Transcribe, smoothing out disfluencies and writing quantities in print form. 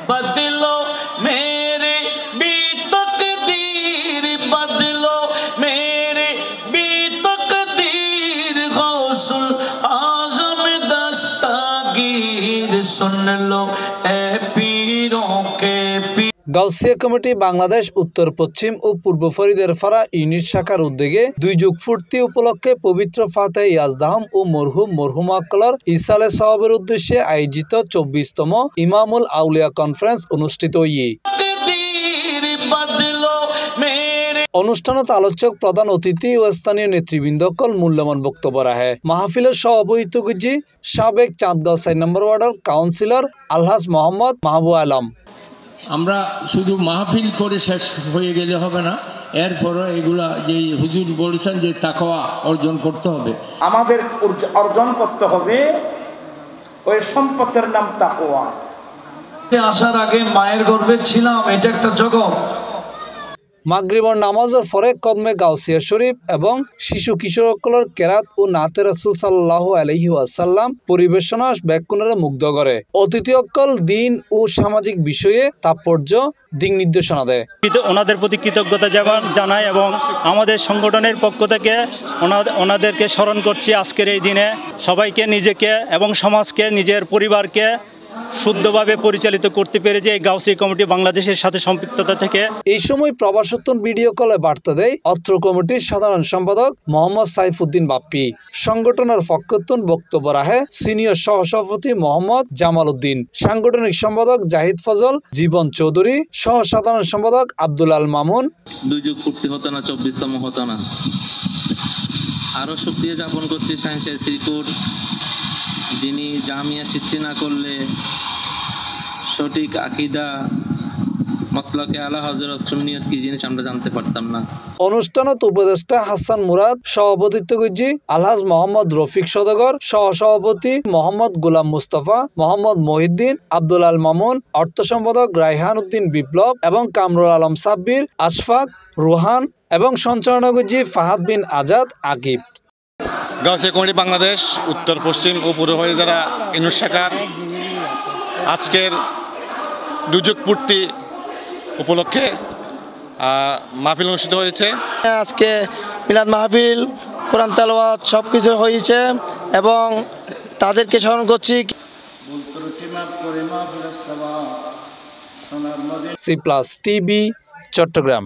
बदलो मेरे भी तकदीर, बदलो मेरे भी तकदीर, गौसुल आजम दस्तगीर, सुन लो ए पीरों के पीर। গাউসিয়া কমিটি বাংলাদেশ উত্তর পশ্চিম ও পূর্ব ফরিদারপাড়া ইউনিট শাখার উদ্যোগে 2 যুগ পূর্তি উপলক্ষে পবিত্র ফাতেহ ইয়াজদাহম ও মরহুমা আক্কালার ইসালে সওয়াবের উদ্দেশ্যে আয়োজিত 24তম ইমামুল আউলিয়া কনফারেন্স অনুষ্ঠিত হয়ে অনুষ্ঠানত আলোচক প্রধান অতিথি ও স্থানীয় নেতৃবৃন্দকল মূল্যবান বক্তব্য রাখে। মাহফিলের সভাপতিত্ব করছি সাবেক চাঁদগাঁও 4 নম্বর ওয়ার্ডের কাউন্সিলর আলহাজ মোহাম্মদ মাহবুব আলম। আমরা শুধু মাহফিল করে শেষ হয়ে গেলে হবে না, এরপরও এগুলা যে হুজুর বলেছেন যে তাকওয়া অর্জন করতে হবে, আমাদের অর্জন করতে হবে। ওই সম্পদের নাম তাকওয়া। আসার আগে মায়ের গর্ভে ছিলাম, এটা একটা জগৎ। মাগরিবর নামাজের পরে কদমে গাউসিয়া শরীফ এবং শিশু কিশোরকলের কেরাত ও নাতে রাসূল সাল্লাল্লাহু আলাইহি ওয়াসাল্লাম পরিবেশনা ব্যাকুণের মুগ্ধ করে। অতিথি অকল দিন ও সামাজিক বিষয়ে তাৎপর্য দিক নির্দেশনা দেয়। ওনাদের প্রতি কৃতজ্ঞতা জানাই এবং আমাদের সংগঠনের পক্ষ থেকে ওনাদেরকে স্মরণ করছি আজকের এই দিনে। সবাইকে, নিজেকে এবং সমাজকে, নিজের পরিবারকে শুদ্ধভাবে পরিচালিত করতে পেরে যে গাউসিয়া কমিটি বাংলাদেশের সাথে সম্পৃক্ততা থেকে। এই সময় প্রবাসোত্তর ভিডিও কলে বার্তা দেয় অত্র কমিটির সাধারণ সম্পাদক মোহাম্মদ সাইফুদ্দিন বাপ্পি। সংগঠনের পক্ষতুন বক্তব্য রাখে সিনিয়র সহসভাপতি মোহাম্মদ জামাল উদ্দিন, সাংগঠনিক সম্পাদক জাহিদ ফজল, জীবন চৌধুরী, সহ সাধারণ সম্পাদক আব্দুল আল মামুন। 2 যুগ পূর্তি হতো না, 24তম হতো না। আরো শুকরিয়া জ্ঞাপন করছি সায়েন্সের শ্রীপুর, যিনি জামিয়া সৃষ্টি না করলে সঠিক আকীদা মাসলাকে আলা হযরত সুন্নিয়ত কি জিনিস আমরা জানতে পারতাম না। অনুষ্ঠানত উপদেষ্টা হাসান মুরাদ, সভাপতিত্ব করছি আলহাজ মোহাম্মদ রফিক সদাগর, সহসভাপতি মোহাম্মদ গোলাম মুস্তাফা, মোহাম্মদ মহিউদ্দিন, আব্দুল আল মামুন, অর্থ সম্পাদক রায়হান উদ্দিন বিপ্লব এবং কামরুল আলম সাব্বির, আশফাক, রুহান এবং সঞ্চালনা করছি ফাহাদ বিন আজাদ আকিব। গাউসিয়া কমিটি বাংলাদেশ উত্তর পশ্চিম ও পূর্ব ফরিদারপাড়া ইউনিট শাখার আজকের 2 যুগ পূর্তি উপলক্ষে মাহফিল অনুষ্ঠিত হয়েছে। আজকে মিলাদ মাহফিল, কোরআন তেলাওয়াত সব কিছু হয়েছে এবং তাদেরকে স্মরণ করছি। C+ TV Chittagong.